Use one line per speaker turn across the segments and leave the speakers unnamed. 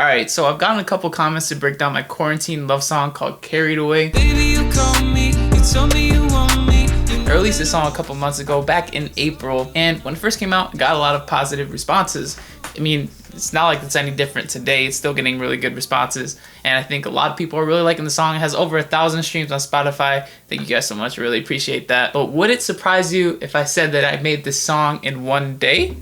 Alright, so I've gotten a couple comments to break down my quarantine love song called Carried Away. Baby, you call me, you told me you want me. I released this song a couple months ago, back in April, and when it first came out, it got a lot of positive responses. I mean, it's not like it's any different today. It's still getting really good responses, and I think a lot of people are really liking the song. It has over 1,000 streams on Spotify. Thank you guys so much. I really appreciate that. But would it surprise you if I said that I made this song in one day?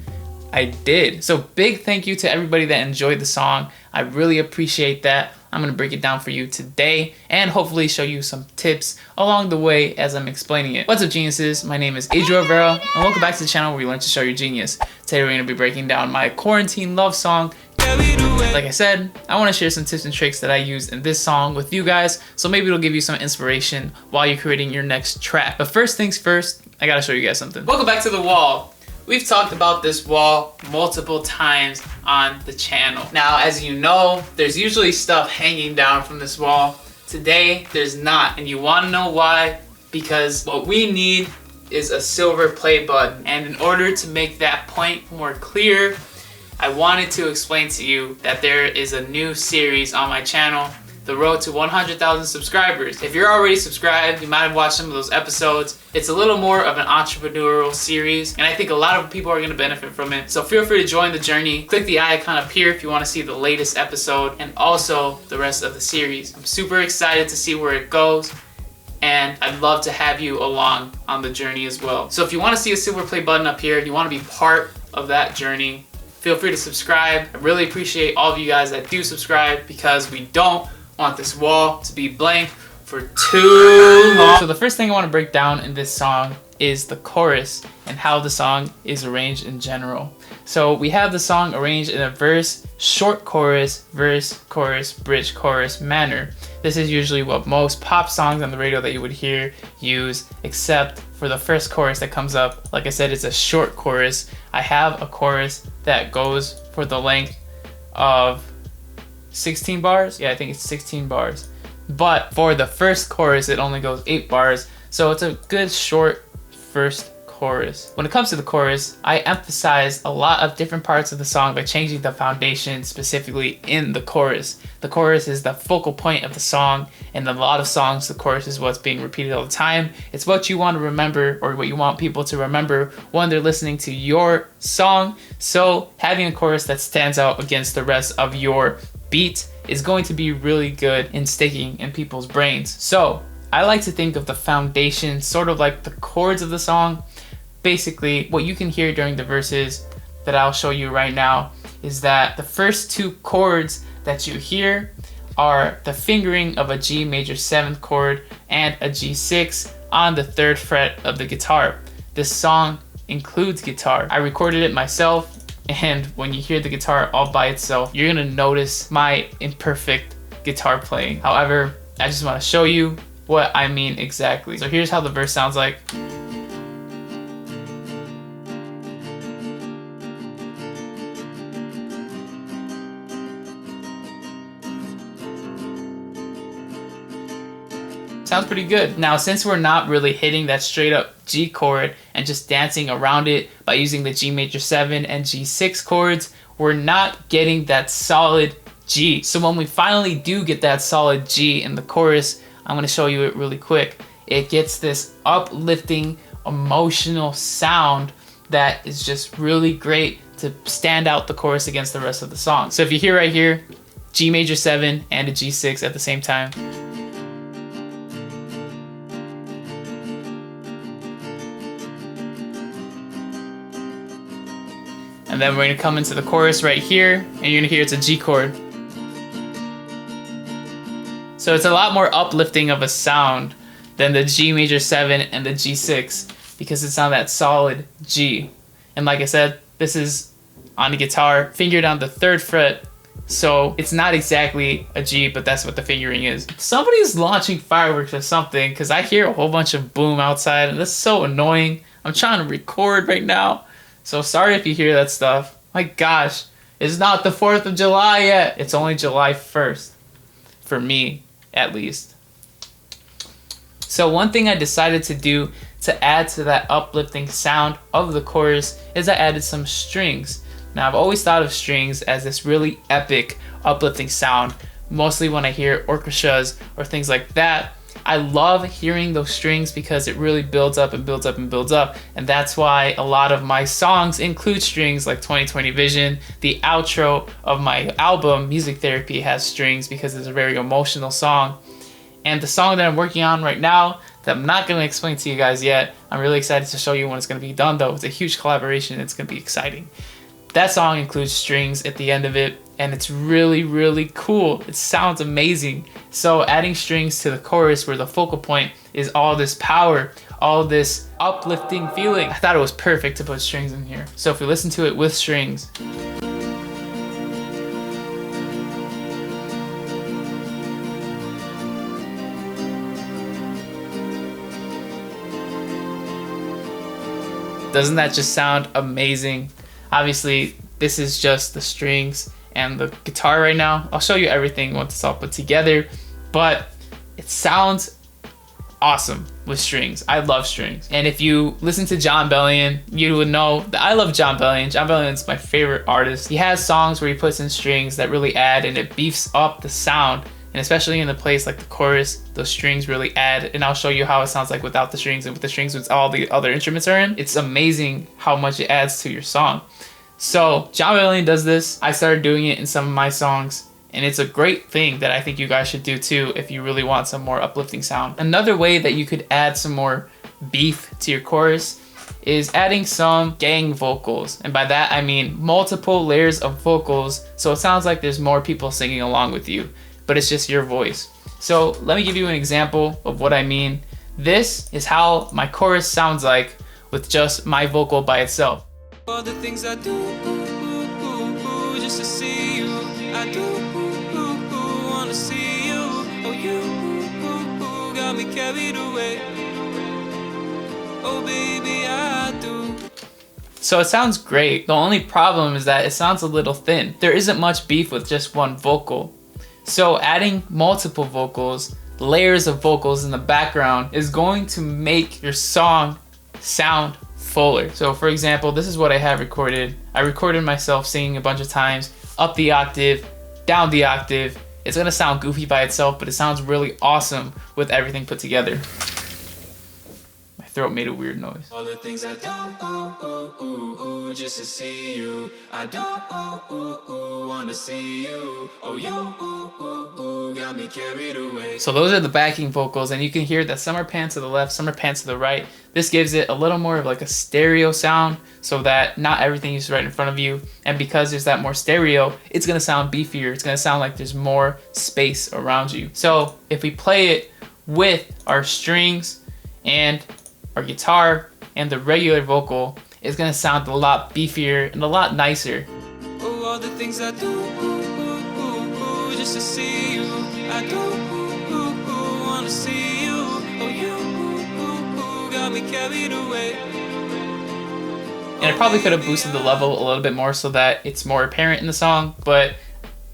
I did. So big thank you to everybody that enjoyed the song. I really appreciate that. I'm gonna break it down for you today and hopefully show you some tips along the way as I'm explaining it. What's up, geniuses? My name is Adriel Rivera and welcome back to the channel where we learn to show your genius. Today we're gonna be breaking down my quarantine love song. Like I said, I want to share some tips and tricks that I used in this song with you guys, so maybe it'll give you some inspiration while you're creating your next track. But first things first, I gotta show you guys something. Welcome back to the wall. We've talked about this wall multiple times on the channel. Now, as you know, there's usually stuff hanging down from this wall. Today, there's not, and you want to know why? Because what we need is a silver play button. And in order to make that point more clear, I wanted to explain to you that there is a new series on my channel, The Road to 100,000 Subscribers. If you're already subscribed, you might have watched some of those episodes. It's a little more of an entrepreneurial series, and I think a lot of people are going to benefit from it. So feel free to join the journey. Click the icon up here if you want to see the latest episode and also the rest of the series. I'm super excited to see where it goes, and I'd love to have you along on the journey as well. So if you want to see a silver play button up here, you want to be part of that journey, feel free to subscribe. I really appreciate all of you guys that do subscribe because we don't want this wall to be blank for too long. So the first thing I want to break down in this song is the chorus and how the song is arranged in general. So we have the song arranged in a verse, short chorus, verse, chorus, bridge, chorus manner. This is usually what most pop songs on the radio that you would hear use, except for the first chorus that comes up. Like I said, it's a short chorus. I have a chorus that goes for the length of 16 bars? Yeah, I think it's 16 bars. But for the first chorus, it only goes 8 bars. So it's a good short first chorus. When it comes to the chorus, I emphasize a lot of different parts of the song by changing the foundation specifically in the chorus. The chorus is the focal point of the song, and in a lot of songs, the chorus is what's being repeated all the time. It's what you want to remember, or what you want people to remember when they're listening to your song. So having a chorus that stands out against the rest of your beat is going to be really good in sticking in people's brains. So I like to think of the foundation sort of like the chords of the song. Basically, what you can hear during the verses that I'll show you right now is that the first 2 chords that you hear are the fingering of a G major 7th chord and a G6 on the 3rd fret of the guitar. This song includes guitar. I recorded it myself, and when you hear the guitar all by itself, you're gonna notice my imperfect guitar playing. However, I just want to show you what I mean exactly. So here's how the verse sounds like. Sounds pretty good. Now, since we're not really hitting that straight up G chord and just dancing around it by using the G major 7 and G6 chords, we're not getting that solid G. So when we finally do get that solid G in the chorus, I'm gonna show you it really quick. It gets this uplifting, emotional sound that is just really great to stand out the chorus against the rest of the song. So if you hear right here, G major 7 and a G6 at the same time. And then we're gonna come into the chorus right here, and you're gonna hear it's a G chord. So it's a lot more uplifting of a sound than the G major 7 and the G6 because it's on that solid G. And like I said, this is on the guitar, fingered on the 3rd fret. So it's not exactly a G, but that's what the fingering is. Somebody's launching fireworks or something because I hear a whole bunch of boom outside, and that's so annoying. I'm trying to record right now. So sorry if you hear that stuff. My gosh, it's not the 4th of July yet. It's only July 1st. For me, at least. So one thing I decided to do to add to that uplifting sound of the chorus is I added some strings. Now, I've always thought of strings as this really epic, uplifting sound, mostly when I hear orchestras or things like that. I love hearing those strings because it really builds up and builds up and builds up, and that's why a lot of my songs include strings, like 2020 Vision. The outro of my album, Music Therapy, has strings because it's a very emotional song. And the song that I'm working on right now, that I'm not going to explain to you guys yet, I'm really excited to show you when it's going to be done though. It's a huge collaboration, it's going to be exciting. That song includes strings at the end of it, and it's really, really cool. It sounds amazing. So adding strings to the chorus where the focal point is all this power, all this uplifting feeling, I thought it was perfect to put strings in here. So if we listen to it with strings, doesn't that just sound amazing? Obviously, this is just the strings and the guitar right now. I'll show you everything once it's all put together, but it sounds awesome with strings. I love strings. And if you listen to Jon Bellion, you would know that I love Jon Bellion. Jon Bellion's my favorite artist. He has songs where he puts in strings that really add, and it beefs up the sound. And especially in the place like the chorus, those strings really add, and I'll show you how it sounds like without the strings and with the strings with all the other instruments are in. It's amazing how much it adds to your song. So Jon Bellion does this. I started doing it in some of my songs, and it's a great thing that I think you guys should do too if you really want some more uplifting sound. Another way that you could add some more beef to your chorus is adding some gang vocals, and by that I mean multiple layers of vocals, so it sounds like there's more people singing along with you, but it's just your voice. So let me give you an example of what I mean. This is how my chorus sounds like with just my vocal by itself.
All the things I do, just to see you. I do, wanna see you. Oh, you got me carried away. Oh, baby, I do.
So it sounds great. The only problem is that it sounds a little thin. There isn't much beef with just one vocal. So adding multiple vocals, layers of vocals in the background is going to make your song sound fuller. So for example, this is what I have recorded. I recorded myself singing a bunch of times, up the octave, down the octave. It's gonna sound goofy by itself, but it sounds really awesome with everything put together. My throat made a weird noise.
All the things I do, just to see you. I do, wanna see you. Oh, you got me carried away.
So those are the backing vocals, and you can hear that some are panned to the left, some are panned to the right. This gives it a little more of like a stereo sound, so that not everything is right in front of you. And because there's that more stereo, it's gonna sound beefier. It's gonna sound like there's more space around you. So if we play it with our strings and our guitar and the regular vocal, it's gonna sound a lot beefier and a lot nicer.
Oh, all the things I do, just to see you. I do, wanna see you. Oh, you got me carried away.
And I probably could have boosted the level a little bit more so that it's more apparent in the song, but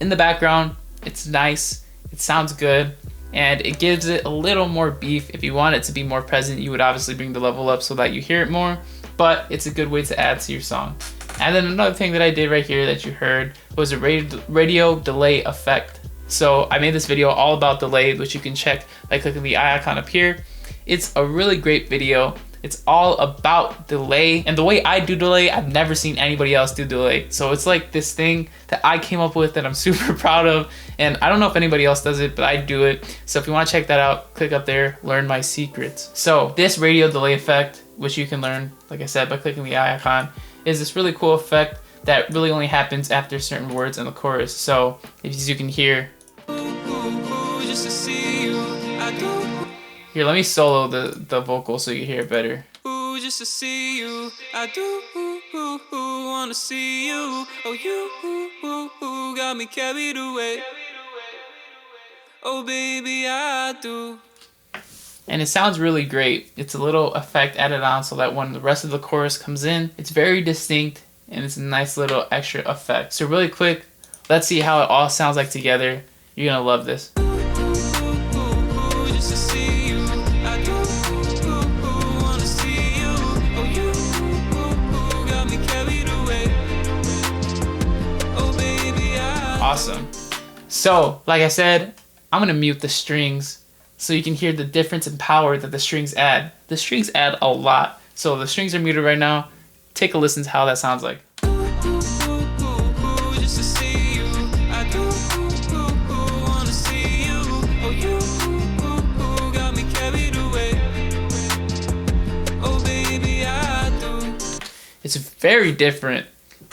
in the background, it's nice, it sounds good, and it gives it a little more beef. If you want it to be more present, you would obviously bring the level up so that you hear it more, but it's a good way to add to your song. And then another thing that I did right here that you heard was a radio delay effect. So I made this video all about delay, which you can check by clicking the eye icon up here. It's a really great video. It's all about delay, and the way I do delay, I've never seen anybody else do delay. So it's like this thing that I came up with that I'm super proud of, and I don't know if anybody else does it, but I do it. So if you want to check that out, click up there, learn my secrets. So this radio delay effect, which you can learn, like I said, by clicking the eye icon, is this really cool effect that really only happens after certain words in the chorus. So as you can hear,
Just to see you. I do.
Here, let me solo the vocal so you hear it better.
Just to see you. I do wanna see you. Oh, you got me carried away. Oh, baby, I do.
And it sounds really great. It's a little effect added on so that when the rest of the chorus comes in, it's very distinct and it's a nice little extra effect. So really quick, let's see how it all sounds like together. You're gonna love this.
Just to see you. I do wanna see you. Oh, you got me carried away.
awesome. So, like I said, I'm gonna mute the strings so you can hear the difference in power that the strings add. The strings add a lot. So the strings are muted right now. Take a listen to how that sounds like. It's very different.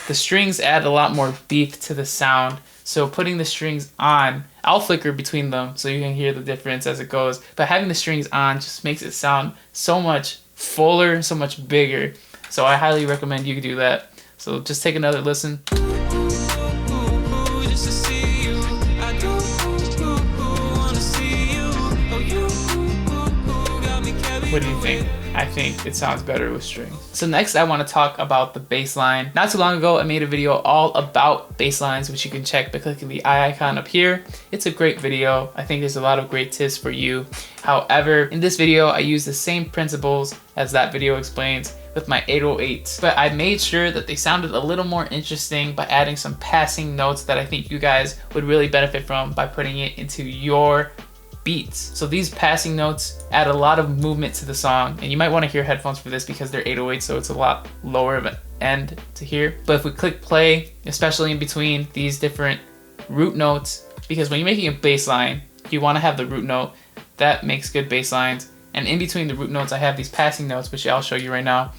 The strings add a lot more beat to the sound. So putting the strings on, I'll flicker between them so you can hear the difference as it goes. But having the strings on just makes it sound so much fuller, so much bigger. So I highly recommend you do that. So just take another listen. What do you think? I think it sounds better with strings. So next I want to talk about the bass line. Not too long ago I made a video all about bass lines, which you can check by clicking the eye icon up here. It's a great video. I think there's a lot of great tips for you. However, in this video I use the same principles as that video explains with my 808s, but I made sure that they sounded a little more interesting by adding some passing notes that I think you guys would really benefit from by putting it into your beats. So these passing notes add a lot of movement to the song, and you might want to hear headphones for this because they're 808, so it's a lot lower of an end to hear. But if we click play, especially in between these different root notes, because when you're making a bass line, you want to have the root note. That makes good bass lines. And in between the root notes, I have these passing notes, which I'll show you right now.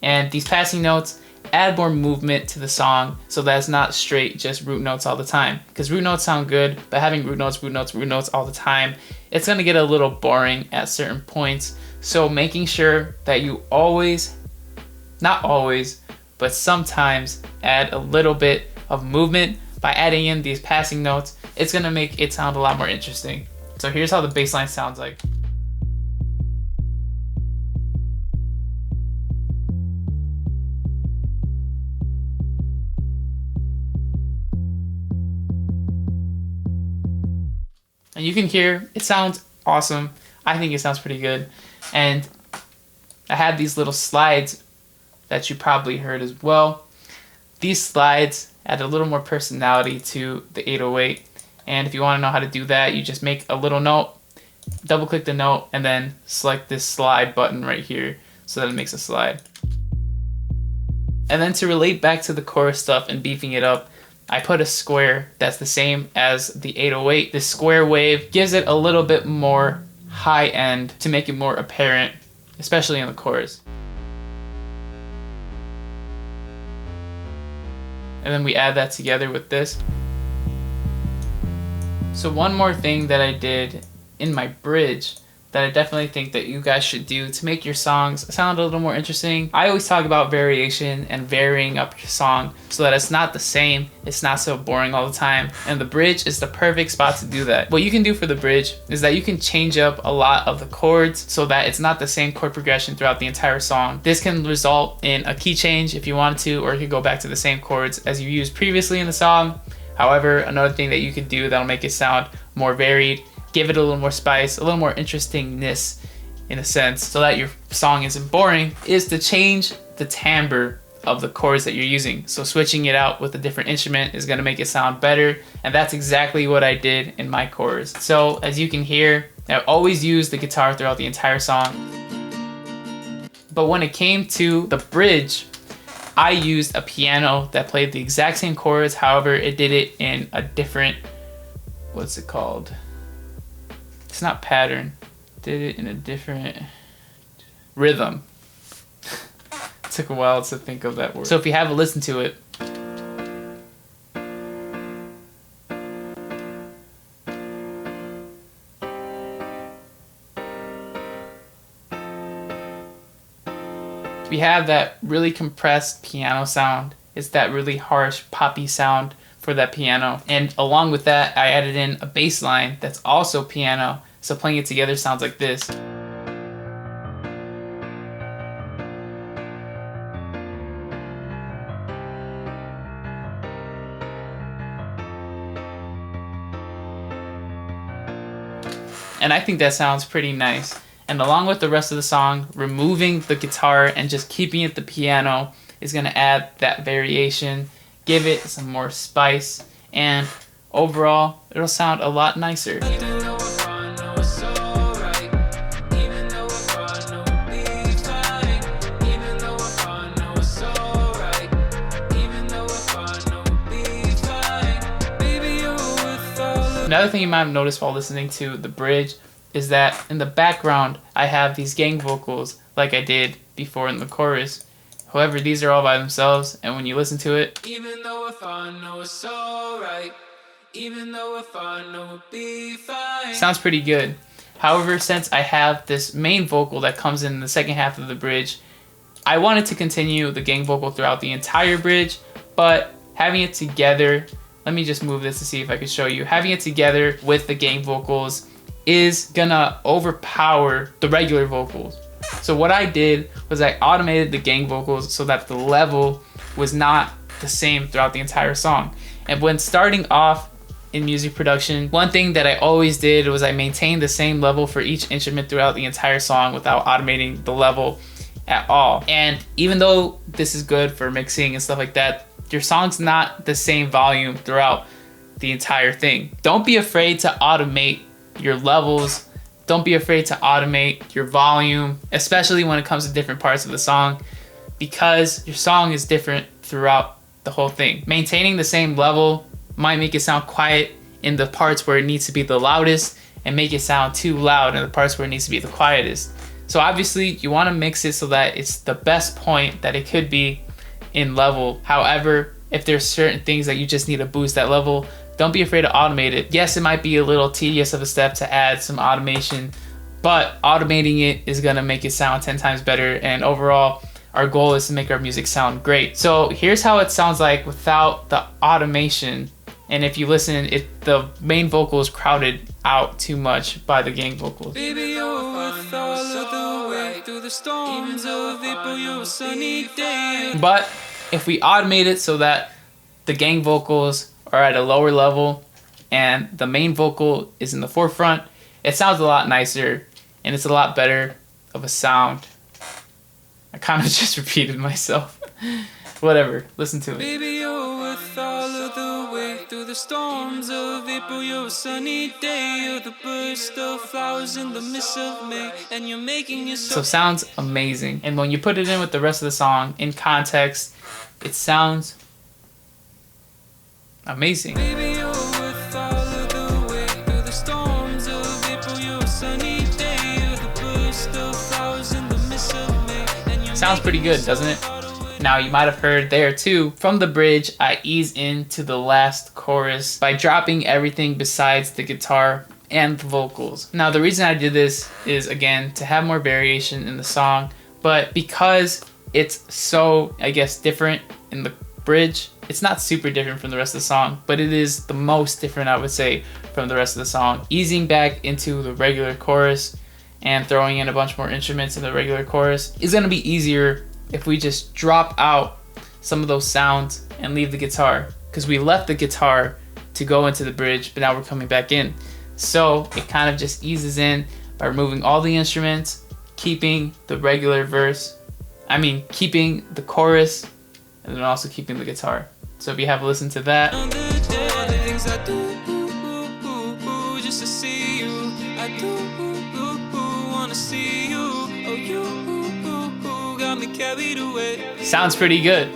And these passing notes add more movement to the song so that it's not straight just root notes all the time, because root notes sound good, but having root notes all the time, it's going to get a little boring at certain points. So making sure that you always, not always, but sometimes add a little bit of movement by adding in these passing notes, it's going to make it sound a lot more interesting. So here's how the bass line sounds like. And you can hear it sounds awesome. I think it sounds pretty good. And I have these little slides that you probably heard as well. These slides add a little more personality to the 808. And if you want to know how to do that, you just make a little note, double click the note, and then select this slide button right here so that it makes a slide. And then to relate back to the chorus stuff and beefing it up, I put a square that's the same as the 808. This square wave gives it a little bit more high end to make it more apparent, especially in the chorus. And then we add that together with this. So one more thing that I did in my bridge that I definitely think that you guys should do to make your songs sound a little more interesting. I always talk about variation and varying up your song so that it's not the same, it's not so boring all the time, and the bridge is the perfect spot to do that. What you can do for the bridge is that you can change up a lot of the chords so that it's not the same chord progression throughout the entire song. This can result in a key change if you wanted to, or you could go back to the same chords as you used previously in the song. However, another thing that you could do that'll make it sound more varied, give it a little more spice, a little more interestingness in a sense, so that your song isn't boring, is to change the timbre of the chords that you're using. So switching it out with a different instrument is going to make it sound better, and that's exactly what I did in my chorus. So as you can hear, I always use the guitar throughout the entire song. But when it came to the bridge, I used a piano that played the exact same chords, however it did it in a different, what's it called? It's not pattern. Did it in a different rhythm. It took a while to think of that word. So if you have a listen to it. We have that really compressed piano sound. It's that really harsh poppy sound for that piano, and along with that I added in a bass line that's also piano, so playing it together sounds like this. And I think that sounds pretty nice. And along with the rest of the song, removing the guitar and just keeping it the piano is going to add that variation, give it some more spice, and overall it'll sound a lot nicer. Another thing you might have noticed while listening to the bridge is that in the background I have these gang vocals like I did before in the chorus. However, these are all by themselves, and when you listen to it, even though if I know it's alright, even though if I know it'll be fine, sounds pretty good. However, since I have this main vocal that comes in the second half of the bridge, I wanted to continue the gang vocal throughout the entire bridge, but having it together, let me just move this to see if I can show you. Having it together with the gang vocals is gonna overpower the regular vocals. So what I did was I automated the gang vocals so that the level was not the same throughout the entire song. And when starting off in music production, one thing that I always did was I maintained the same level for each instrument throughout the entire song without automating the level at all. And even though this is good for mixing and stuff like that, your song's not the same volume throughout the entire thing. Don't be afraid to automate your levels. Don't be afraid to automate your volume, especially when it comes to different parts of the song, because your song is different throughout the whole thing. Maintaining the same level might make it sound quiet in the parts where it needs to be the loudest and make it sound too loud in the parts where it needs to be the quietest. So obviously you want to mix it so that it's the best point that it could be in level. However, if there's certain things that you just need to boost that level, don't be afraid to automate it. Yes, it might be a little tedious of a step to add some automation, but automating it is gonna make it sound 10 times better. And overall, our goal is to make our music sound great. So here's how it sounds like without the automation. And if you listen, the main vocal is crowded out too much by the gang vocals. Baby, with all of the way through the storms of April, you're a sunny day. But if we automate it so that the gang vocals are at a lower level and the main vocal is in the forefront, it sounds a lot nicer and it's a lot better of a sound. I kind of just repeated myself. Whatever, listen to it. Baby, you're with all of the way through the storms of April, you're a sunny day, you're the burst of flowers in the mist of May, and you're making yourself. So sounds amazing, and when you put it in with the rest of the song in context, it sounds amazing. Baby, you're with all of the way through the storms of April, you're a sunny day, you're the burst of flowers in the mist of May, and you're. Sounds pretty good, doesn't it? Now you might have heard there too, from the bridge, I ease into the last chorus by dropping everything besides the guitar and the vocals. Now the reason I did this is, again, to have more variation in the song, but because it's so, I guess, different in the bridge, it's not super different from the rest of the song, but it is the most different, I would say, from the rest of the song. Easing back into the regular chorus and throwing in a bunch more instruments in the regular chorus is gonna be easier if we just drop out some of those sounds and leave the guitar, because we left the guitar to go into the bridge, but now we're coming back in. So it kind of just eases in by removing all the instruments, keeping the regular verse, keeping the chorus, and then also keeping the guitar. So if you have a listen to that. Sounds pretty good.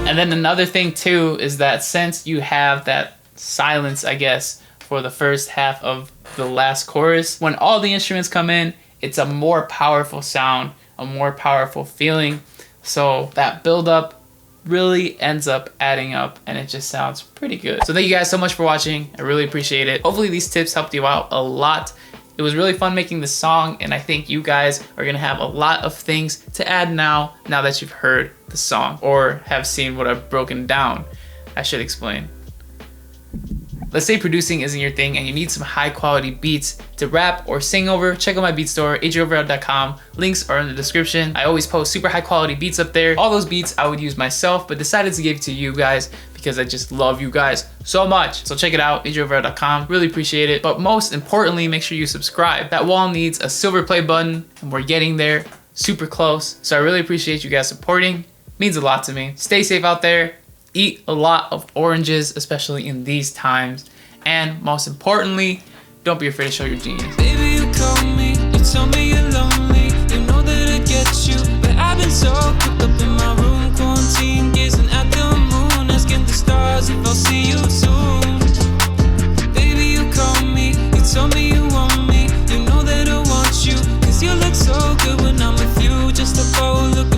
And then another thing too is that since you have that silence, I guess, for the first half of the last chorus, when all the instruments come in, it's a more powerful sound, a more powerful feeling. So that build up really ends up adding up and it just sounds pretty good. So thank you guys so much for watching. I really appreciate it. Hopefully these tips helped you out a lot. It was really fun making this song, and I think you guys are gonna have a lot of things to add now that you've heard the song or have seen what I've broken down. I should explain. Let's say producing isn't your thing and you need some high quality beats to rap or sing over, check out my beat store, adrioverall.com. Links are in the description. I always post super high quality beats up there. All those beats I would use myself, but decided to give it to you guys because I just love you guys so much. So check it out, adrioverall.com. Really appreciate it. But most importantly, make sure you subscribe. That wall needs a silver play button and we're getting there, super close. So I really appreciate you guys supporting. Means a lot to me. Stay safe out there. Eat a lot of oranges, especially in these times. And most importantly, don't be afraid to show your genius.
Baby, you call me, you tell me you're lonely. You know that I get you, but I've been so